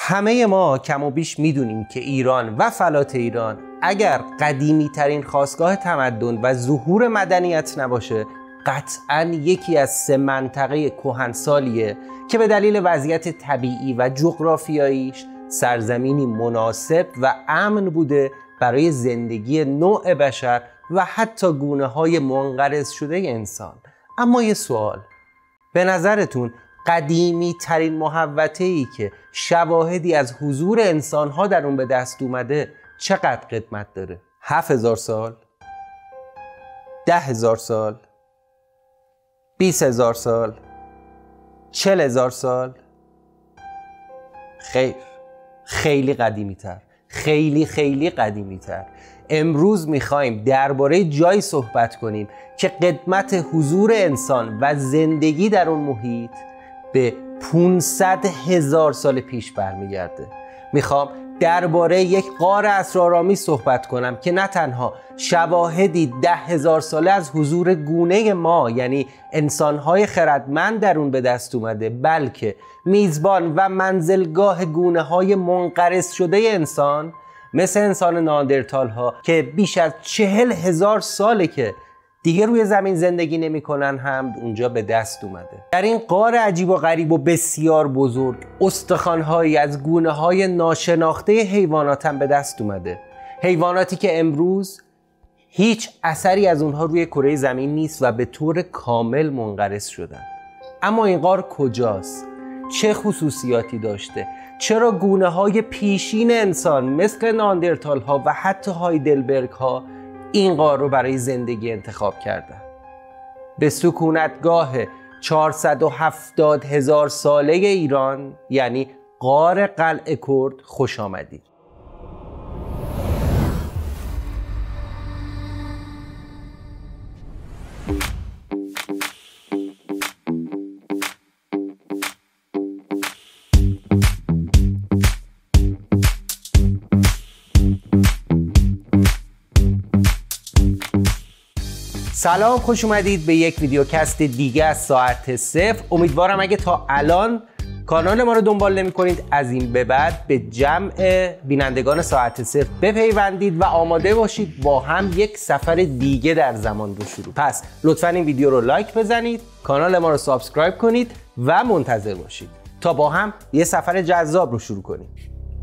همه ما کم و بیش میدونیم که ایران و فلات ایران اگر قدیمی ترین خاستگاه تمدن و ظهور مدنیت نباشه، قطعاً یکی از 3 منطقه کهنسالیه که به دلیل وضعیت طبیعی و جغرافیاییش سرزمینی مناسب و امن بوده برای زندگی نوع بشر و حتی گونه‌های منقرض شده انسان. اما یه سوال، به نظرتون قدیمی ترین محوطه‌ای که شواهدی از حضور انسان‌ها در اون به دست اومده چقدر قدمت داره؟ 7000 سال؟ 10,000 سال؟ 20,000 سال؟ 40,000 سال؟ خیر، خیلی قدیمی تر، خیلی قدیمی تر. امروز میخوایم درباره جایی صحبت کنیم که قدمت حضور انسان و زندگی در اون محیط به 500,000 سال پیش برمیگرده. میخوام درباره یک غار اسرارآمیز صحبت کنم که نه تنها شواهدی 10,000 ساله از حضور گونه ما یعنی انسانهای خردمند در اون به دست اومده، بلکه میزبان و منزلگاه گونه‌های منقرض شده انسان مثل انسان ناندرتال ها که بیش از 40,000 ساله که دیگه روی زمین زندگی نمی کنن هم اونجا به دست اومده. در این غار عجیب و غریب و بسیار بزرگ استخوان‌هایی از گونه‌های ناشناخته حیوانات هم به دست اومده، حیواناتی که امروز هیچ اثری از اونها روی کره زمین نیست و به طور کامل منقرض شدن. اما این غار کجاست؟ چه خصوصیاتی داشته؟ چرا گونه‌های پیشین انسان مثل ناندرتال ها و حتی هایدلبرگ ها این غار رو برای زندگی انتخاب کردن؟ به سکونتگاه 470,000 ساله ایران یعنی غار قلعه کرد خوش آمدید. سلام، خوش اومدید به یک ویدیوکست دیگه از ساعت صفر. امیدوارم اگه تا الان کانال ما رو دنبال نمی کنید از این به بعد به جمع بینندگان ساعت صفر بپیوندید و آماده باشید با هم یک سفر دیگه در زمان رو شروع. پس لطفاً این ویدیو رو لایک بزنید، کانال ما رو سابسکرایب کنید و منتظر باشید تا با هم یه سفر جذاب رو شروع کنیم.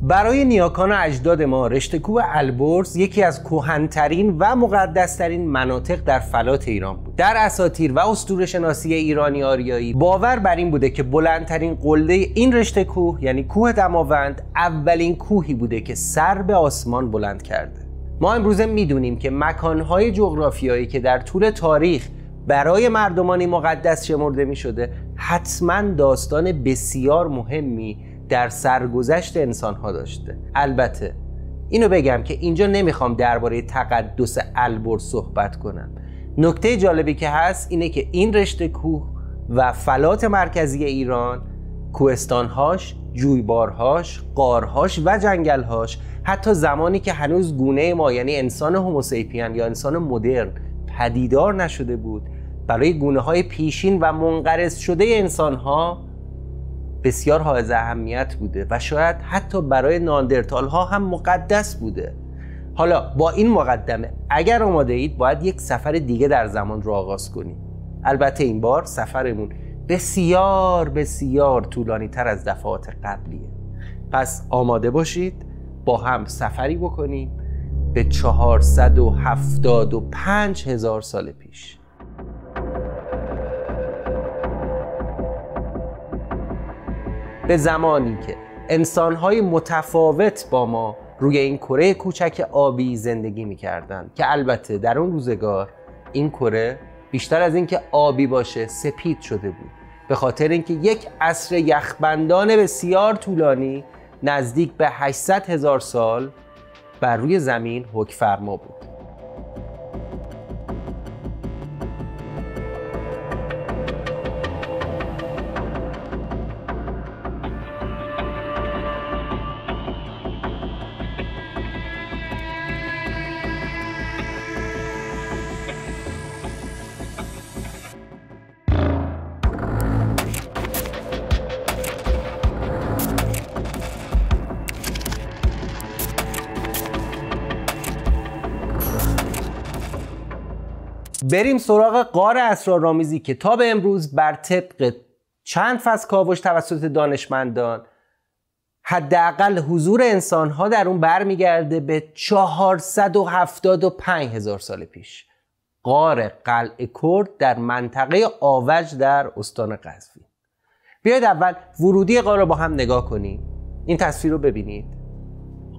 برای نیاکان و اجداد ما رشته کوه البرز یکی از کهن‌ترین و مقدس‌ترین مناطق در فلات ایران بود. در اساطیر و اسطوره‌شناسی ایرانی آریایی باور بر این بوده که بلندترین قله این رشته کوه یعنی کوه دماوند اولین کوهی بوده که سر به آسمان بلند کرده. ما امروزه میدونیم که مکان‌های جغرافیایی که در طول تاریخ برای مردمانی مقدس شمرده می‌شده حتماً داستان بسیار مهمی در سرگذشت انسان‌ها داشته. البته اینو بگم که اینجا نمیخوام درباره تقدس البرز صحبت کنم. نکته جالبی که هست اینه که این رشته کوه و فلات مرکزی ایران، کوهستان‌هاش، جویبارهاش، غارهاش و جنگل‌هاش حتی زمانی که هنوز گونه ما یعنی انسان هوموسیپین یا انسان مدرن پدیدار نشده بود، برای گونه‌های پیشین و منقرض شده انسان‌ها بسیار حائز اهمیت بوده و شاید حتی برای ناندرتال ها هم مقدس بوده. حالا با این مقدمه اگر آماده اید باید یک سفر دیگه در زمان رو آغاز کنیم. البته این بار سفرمون بسیار طولانی تر از دفعات قبلیه. پس آماده باشید با هم سفری بکنیم به 475,000 سال پیش. به زمانی که انسان‌های متفاوت با ما روی این کره کوچک آبی زندگی می‌کردند که البته در اون روزگار این کره بیشتر از اینکه آبی باشه سپید شده بود، به خاطر اینکه یک عصر یخبندان بسیار طولانی نزدیک به 800,000 سال بر روی زمین حکم‌فرما بود. بریم سراغ غار اسرارآمیزی که تا به امروز بر طبق چند فصل کاوش توسط دانشمندان حداقل حضور انسان‌ها در اون برمیگرده به 475,000 سال پیش. غار قلعه کرد در منطقه آوج در استان قزوین. بیاید اول ورودی غار رو با هم نگاه کنیم. این تصویر رو ببینید.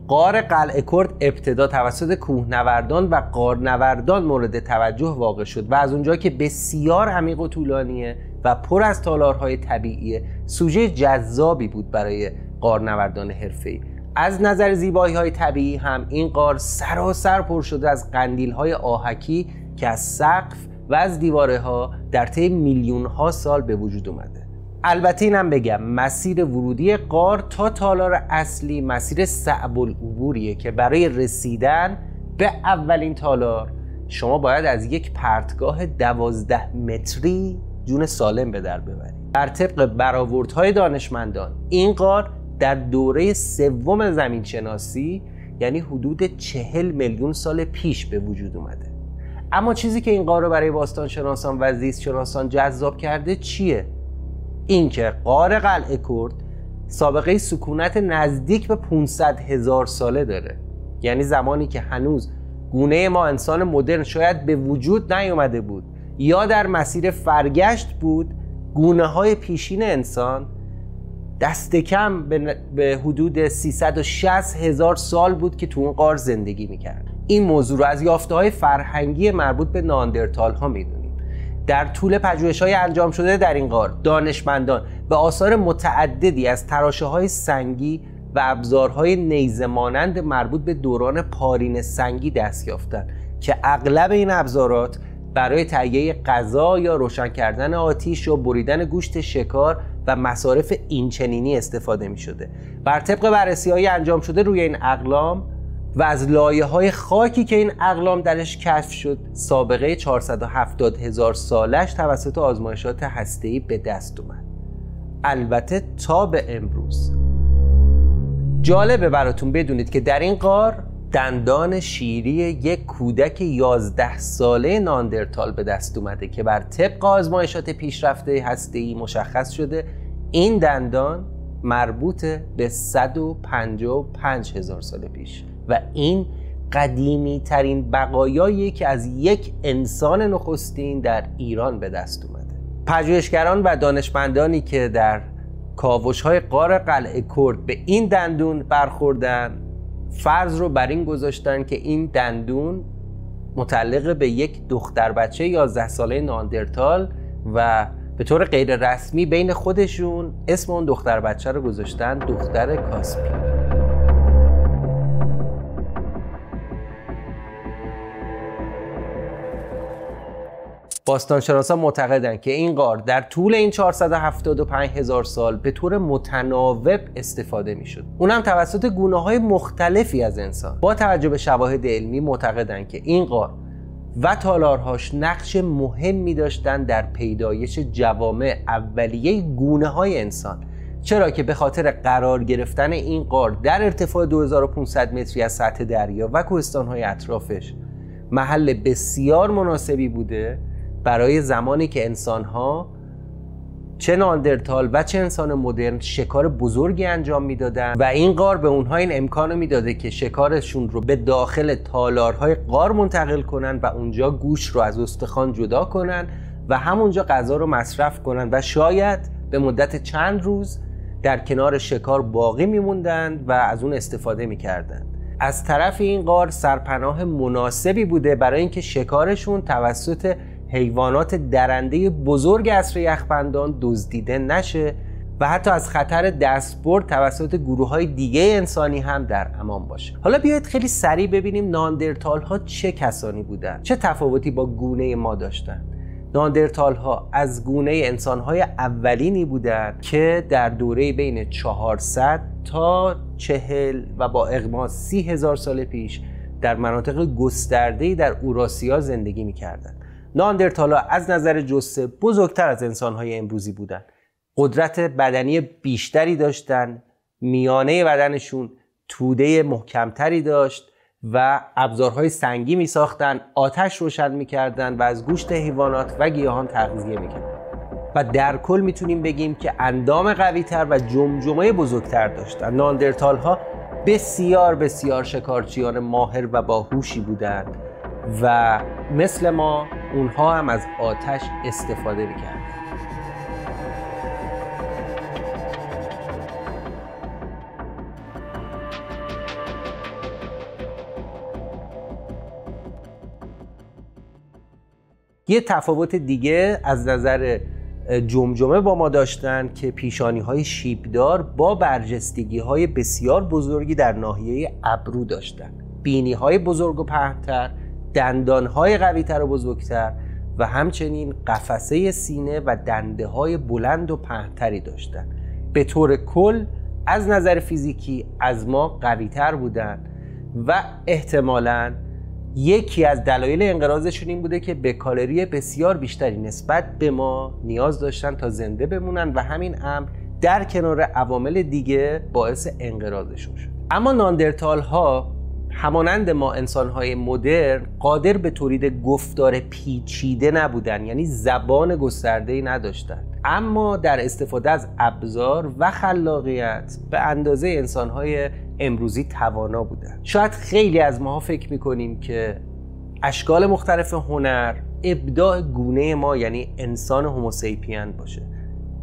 غار قلعه کرد ابتدا توسط کوهنوردان و غارنوردان مورد توجه واقع شد و از اونجا که بسیار عمیق و طولانیه و پر از تالارهای طبیعیه، سوژه جذابی بود برای غارنوردان حرفه‌ای. از نظر زیبایی‌های طبیعی هم این غار سراسر پر شده از قندیل‌های آهکی که از سقف و از دیواره‌ها در طی میلیون‌ها سال به وجود اومده. البته اینم بگم مسیر ورودی غار تا تالار اصلی مسیر صعب العبوریه که برای رسیدن به اولین تالار شما باید از یک پرتگاه 12 متری جون سالم به در ببرید. بر طبق برآوردهای دانشمندان این غار در دوره سوم زمین شناسی یعنی حدود 40 میلیون سال پیش به وجود اومده. اما چیزی که این غار رو برای باستان شناسان و زیست شناسان جذاب کرده چیه؟ اینکه غار قلعه کرد سابقه سکونت نزدیک به 500,000 ساله داره. یعنی زمانی که هنوز گونه ما انسان مدرن شاید به وجود نیومده بود یا در مسیر فرگشت بود، گونه های پیشین انسان دست کم به حدود 360,000 سال بود که تو اون غار زندگی میکرد. این موضوع رو از یافته‌های فرهنگی مربوط به ناندرتال ها میدونیم. در طول پژوهش‌های انجام شده در این غار دانشمندان به آثار متعددی از تراشه‌های سنگی و ابزارهای نیزه مانند مربوط به دوران پارین سنگی دست یافتند که اغلب این ابزارات برای تهیه غذا یا روشن کردن آتش یا بریدن گوشت شکار و مصارف اینچنینی استفاده می شده. بر طبق بررسی‌های انجام شده روی این اقلام و از لایه‌های خاکی که این اقلام درش کشف شد سابقه 470,000 سالش توسط آزمایشات هسته‌ای به دست اومد. البته تا به امروز. جالبه براتون بدونید که در این غار دندان شیری یک کودک 11 ساله ناندرتال به دست اومده که بر طبق آزمایشات پیشرفته هسته‌ای مشخص شده این دندان مربوط به 155,000 سال پیش و این قدیمی ترین بقایایی که از یک انسان نخستین در ایران به دست اومده. پژوهشگران و دانشمندانی که در کاوش‌های غار قلعه کرد به این دندون برخوردن فرض رو بر این گذاشتن که این دندون متعلق به یک دختر بچه 11 ساله ناندرتال و به طور غیر رسمی بین خودشون اسم اون دختر بچه رو گذاشتن دختر کاسپی. باستانشناسان معتقدند که این غار در طول این 475,000 سال به طور متناوب استفاده می شد. اونم توسط گونه‌های مختلفی از انسان. با توجه به شواهد علمی معتقدند که این غار و تالارهاش نقش مهمی داشتند در پیدایش جوامع اولیه گونه‌های انسان. چرا که به خاطر قرار گرفتن این غار در ارتفاع 2500 متری از سطح دریا و کوهستان‌های اطرافش محل بسیار مناسبی بوده برای زمانی که انسان‌ها چه ناندرتال و چه انسان مدرن شکار بزرگی انجام میدادن و این غار به اونها این امکانو میداده که شکارشون رو به داخل تالارهای غار منتقل کنن و اونجا گوشت رو از استخوان جدا کنن و همونجا غذا رو مصرف کنن و شاید به مدت چند روز در کنار شکار باقی میموندن و از اون استفاده میکردن. از طرف این غار سرپناه مناسبی بوده برای اینکه شکارشون توسط حیوانات درنده بزرگ عصر یخبندان دزدیده نشه و حتی از خطر دستبرد توسط گروه‌های دیگه انسانی هم در امان باشه. حالا بیایید خیلی سریع ببینیم ناندرتال ها چه کسانی بودن، چه تفاوتی با گونه ما داشتن. ناندرتال ها از گونه انسان‌های اولینی بودند که در دوره بین 400 تا 40 و با اغما 30,000 سال پیش در مناطق گسترده‌ای در اوراسیا زندگی می‌کردند. ناندرتال ها از نظر جثه بزرگتر از انسان‌های امروزی بودند. قدرت بدنی بیشتری داشتند، میانه بدنشون توده محکمتری داشت و ابزارهای سنگی می ساختن، آتش روشن می کردن و از گوشت حیوانات و گیاهان تغذیه می کردن و در کل میتونیم بگیم که اندام قوی‌تر و جمجمه بزرگتر داشتن. ناندرتال ها بسیار بسیار شکارچیان ماهر و باهوشی بودند و مثل ما اونها هم از آتش استفاده میکردن. یه تفاوت دیگه از نظر جمجمه با ما داشتن که پیشانی‌های شیبدار با برجستگی‌های بسیار بزرگی در ناحیه ابرو داشتن، بینی‌های بزرگ و پهن‌تر، دندان‌های قوی‌تر و بزرگتر و همچنین قفسه سینه و دنده‌های بلند و پهن‌تری داشتن. به طور کل از نظر فیزیکی از ما قوی‌تر بودن و احتمالاً یکی از دلایل انقراضشون این بوده که به کالری بسیار بیشتری نسبت به ما نیاز داشتن تا زنده بمونن و همین امر در کنار عوامل دیگه باعث انقراضشون شد. اما ناندرتال ها همانند ما انسان‌های مدرن قادر به تولید گفتار پیچیده نبودن، یعنی زبان گسترده‌ای نداشتن، اما در استفاده از ابزار و خلاقیت به اندازه انسان‌های امروزی توانا بودن. شاید خیلی از ماها فکر می‌کنیم که اشکال مختلف هنر ابداع گونه ما یعنی انسان هوموسیپین باشه،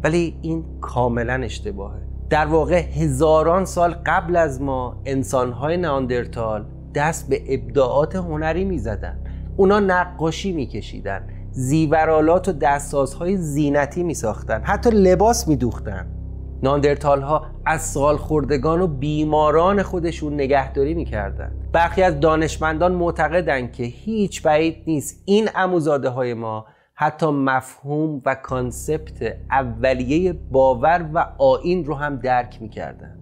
ولی این کاملا اشتباهه. در واقع هزاران سال قبل از ما انسان‌های ناندرتال دست به ابداعات هنری می‌زدن. اونا نقاشی می‌کشیدن، زیورآلات و دستسازهای زینتی می‌ساختن، حتی لباس می‌دوختن. ناندرتال ها از سالخوردگان و بیماران خودشون نگهداری می‌کردن. برخی از دانشمندان معتقدند که هیچ بعید نیست این عموزاده های ما حتی مفهوم و کانسپت اولیه باور و آیین رو هم درک می‌کردن.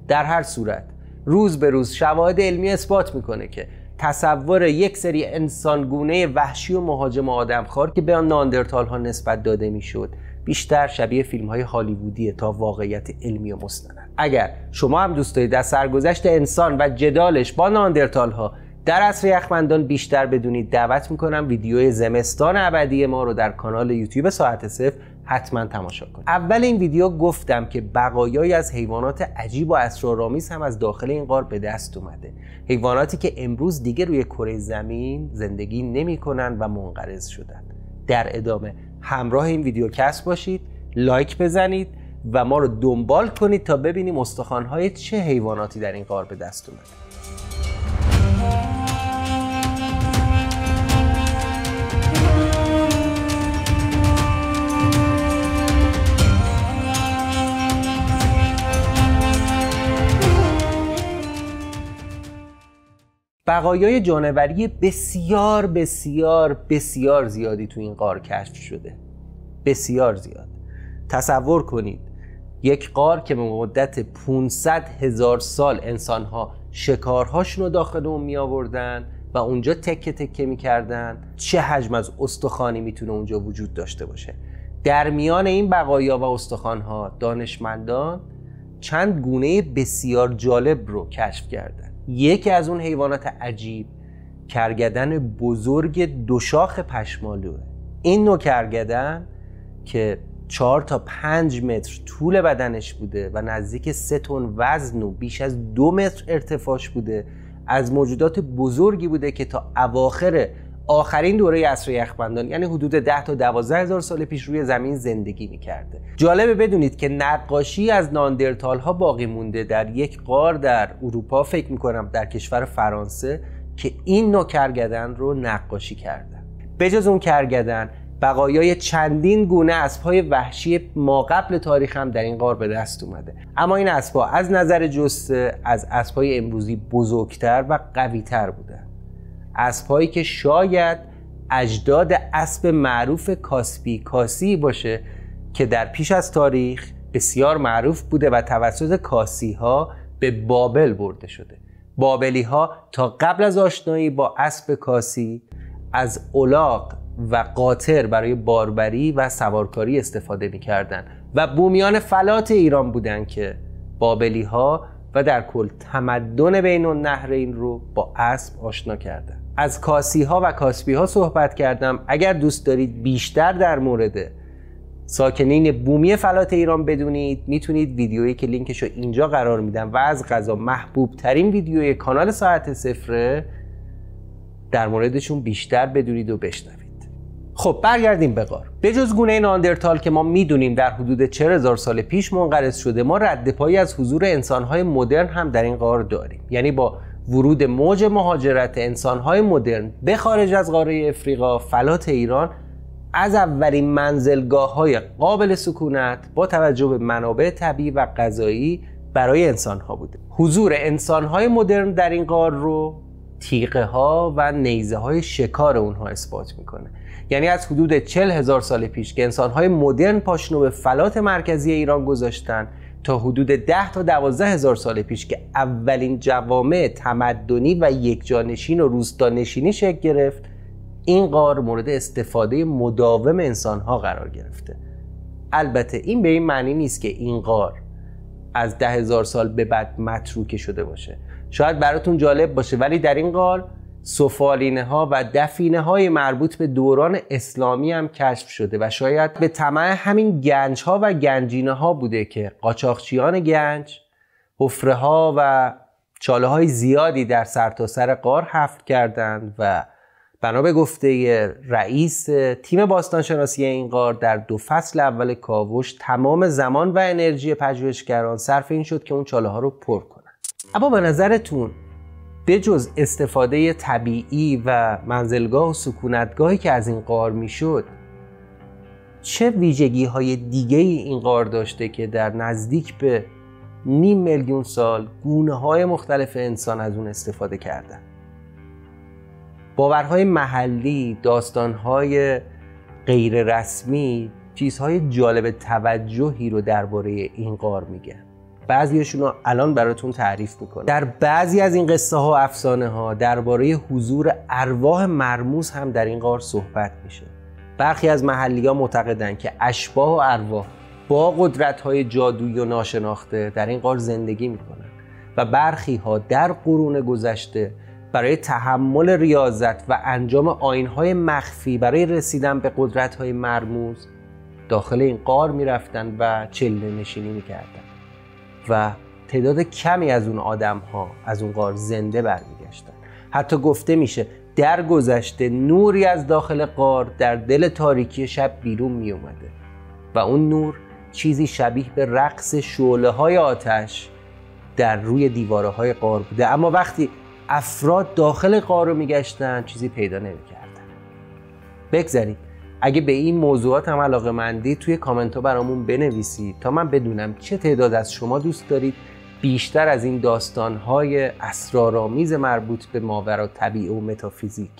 در هر صورت روز به روز شواهد علمی اثبات میکنه که تصور یک سری انسانگونه وحشی و مهاجم آدمخوار که به ناندرتال ها نسبت داده میشد بیشتر شبیه فیلم های هالیوودیه تا واقعیت علمی و مستند. اگر شما هم دوست دارید از سرگذشت انسان و جدالش با ناندرتال ها در عصر یخبندان بیشتر بدونید، دعوت میکنم ویدیوی زمستان ابدی ما رو در کانال یوتیوب ساعت صفر حتما تماشا کنید. اول این ویدیو گفتم که بقایایی از حیوانات عجیب و اسرارآمیز هم از داخل این غار به دست اومده، حیواناتی که امروز دیگه روی کره زمین زندگی نمیکنن و منقرض شدن. در ادامه همراه این ویدیو کست باشید، لایک بزنید و ما رو دنبال کنید تا ببینیم استخوان‌های چه حیواناتی در این غار به دست اومده. بقایای جانوری بسیار بسیار بسیار زیادی تو این غار کشف شده، بسیار زیاد. تصور کنید یک غار که به مدت 500,000 سال انسان‌ها شکارهاشون رو داخل اون می آوردن و اونجا تکه تکه می کردن، چه حجم از استخوانی میتونه اونجا وجود داشته باشه. در میان این بقایا و استخوان‌ها دانشمندان چند گونه بسیار جالب رو کشف کردن. یکی از اون حیوانات عجیب کرگدن بزرگ دوشاخ پشمالوه. این نوع کرگدن که 4 تا 5 متر طول بدنش بوده و نزدیک 3 تن وزن و بیش از 2 متر ارتفاعش بوده، از موجودات بزرگی بوده که تا آخرین دوره عصر یخبندان یعنی حدود 10 تا 12,000 سال پیش روی زمین زندگی می‌کرده. جالبه بدونید که نقاشی از ناندرتال ها باقی مونده در یک غار در اروپا، فکر می‌کنم در کشور فرانسه، که این نوع کرگدن رو نقاشی کردن. بجز اون کرگدن بقایای چندین گونه اسب‌های وحشی ما قبل تاریخ هم در این غار به دست اومده. اما این اسب‌ها از نظر جثه از اسب‌های امروزی بزرگتر و قوی‌تر بودن. اسب‌هایی که شاید اجداد اسب معروف کاسی باشه که در پیش از تاریخ بسیار معروف بوده و توسط کاسی‌ها به بابل برده شده. بابلی‌ها تا قبل از آشنایی با اسب کاسی از الاغ و قاطر برای باربری و سوارکاری استفاده می‌کردند و بومیان فلات ایران بودند که بابلی‌ها و در کل تمدن بین النهرین رو با اسب آشنا کردن. از کاسی ها و کاسپی ها صحبت کردم. اگر دوست دارید بیشتر در مورد ساکنین بومی فلات ایران بدونید، میتونید ویدیویی که لینکش رو اینجا قرار میدم و از قضا محبوب ترین ویدیوی کانال ساعت صفر در موردشون بیشتر بدونید و بشنوید. خب برگردیم به غار. به جز گونه ناندرتال که ما میدونیم در حدود 40,000 سال پیش منقرض شده، ما ردپایی از حضور انسانهای مدرن هم در این غار داریم. یعنی با ورود موج مهاجرت انسانهای مدرن به خارج از قاره افریقا، فلات ایران از اولین منزلگاه‌های قابل سکونت با توجه به منابع طبیعی و غذایی برای انسان‌ها بوده. حضور انسان‌های مدرن در این غار رو تیغه‌ها و نیزه‌های شکار اونها اثبات میکنه. یعنی از حدود 40,000 سال پیش که انسان‌های مدرن پاشنو به فلات مرکزی ایران گذاشتن تا حدود 10 تا 12,000 سال پیش که اولین جوامع تمدنی و یکجانشین و روستانشینی شکل گرفت، این غار مورد استفاده مداوم انسان‌ها قرار گرفته. البته این به این معنی نیست که این غار از 10,000 سال به بعد متروکه شده باشه. شاید براتون جالب باشه ولی در این غار سفالینه ها و دفینه های مربوط به دوران اسلامی هم کشف شده و شاید به طمع همین گنج ها و گنجینه ها بوده که قاچاقچیان گنج حفره ها و چاله های زیادی در سرتاسر غار حفر کردند و بنا به گفته رئیس تیم باستانشناسی این غار در 2 فصل اول کاوش تمام زمان و انرژی پژوهشگران صرف این شد که اون چاله ها رو پر کنن. اما به نظرتون به جز استفاده طبیعی و منزلگاه و سکونتگاهی که از این غار میشد، چه ویژگی های دیگه این غار داشته که در نزدیک به 500,000 سال گونه های مختلف انسان از اون استفاده کردن؟ باورهای محلی، داستانهای غیر رسمی، چیزهای جالب توجهی رو درباره این غار میگن. بعضیشون رو الان براتون تعریف میکنم. در بعضی از این قصه ها و افسانه ها درباره حضور ارواح مرموز هم در این غار صحبت میشه. برخی از محلی ها معتقدن که اشباح و ارواح با قدرت های جادویی و ناشناخته در این غار زندگی میکنن و برخی ها در قرون گذشته برای تحمل ریاضت و انجام آیین‌های مخفی برای رسیدن به قدرت‌های مرموز داخل این غار می‌رفتن و چله نشینی می‌کردن و تعداد کمی از اون آدم‌ها از اون غار زنده برمیگشتن. حتی گفته میشه در گذشته نوری از داخل غار در دل تاریکی شب بیرون میومده و اون نور چیزی شبیه به رقص شعله‌های آتش در روی دیوارهای غار بوده. اما وقتی افراد داخل غار رو میگشتن چیزی پیدا نمیکردن. بگذارید اگه به این موضوعات هم علاقه‌مندید توی کامنت ها برامون بنویسید تا من بدونم چه تعداد از شما دوست دارید بیشتر از این داستان‌های اسرارآمیز مربوط به ماوراءالطبیعه و متافیزیک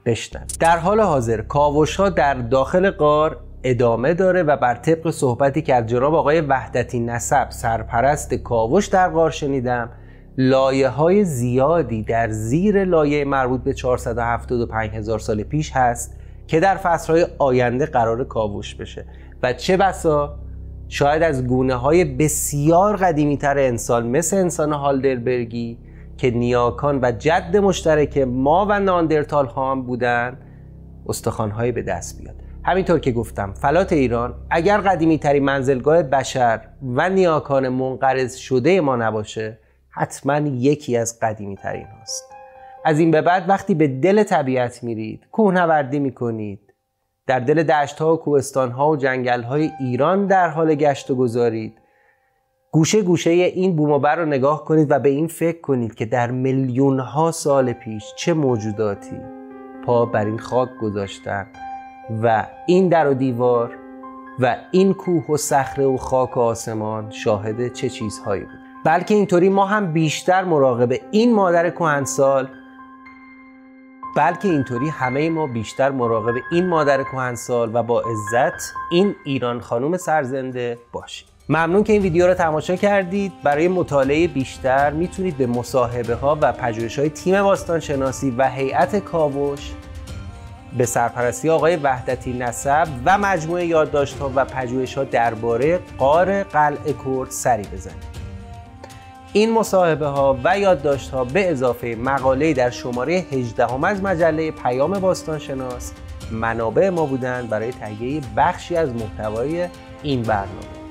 بشنوید. در حال حاضر کاوش‌ها در داخل غار ادامه داره و بر طبق صحبتی که از جناب آقای وحدتی نسب سرپرست کاوش در غار شنیدم، لایه‌های زیادی در زیر لایه مربوط به 475,000 سال پیش هست که در فصل‌های آینده قرار کاوش بشه و چه بسا شاید از گونه‌های بسیار قدیمی‌تر انسان مثل انسان هالدربرگی که نیاکان و جد مشترک ما و ناندرتال ها هم بودن استخوان‌هایی به دست بیاد. همینطور که گفتم فلات ایران اگر قدیمی‌ترین منزلگاه بشر و نیاکان منقرض شده ما نباشه حتما یکی از قدیمی ترین هاست. از این به بعد وقتی به دل طبیعت میرید، کوهنوردی میکنید، در دل دشت ها و کوهستان ها و جنگل های ایران در حال گشت و گذارید، گوشه گوشه این بوم و بر رو نگاه کنید و به این فکر کنید که در میلیون ها سال پیش چه موجوداتی پا بر این خاک گذاشتن و این در و دیوار و این کوه و صخره و خاک و آسمان شاهد چه چیزهایی بود. بلکه اینطوری ما هم بیشتر مراقب این مادر کهنسال و با عزت این ایران خانوم سرزنده باشیم. ممنون که این ویدیو رو تماشا کردید. برای مطالعه بیشتر میتونید به مصاحبه ها و پژوهش‌های تیم باستانشناسی و هیئت کاوش به سرپرستی آقای وحدتی نسب و مجموعه یادداشت‌ها و پژوهش‌ها درباره غار قلعه کرد سری بزنید. این مصاحبه ها و یادداشت ها به اضافه مقاله‌ای در شماره 18 از مجله پیام باستانشناس منابع ما بودند برای تهیه بخشی از محتوای این برنامه.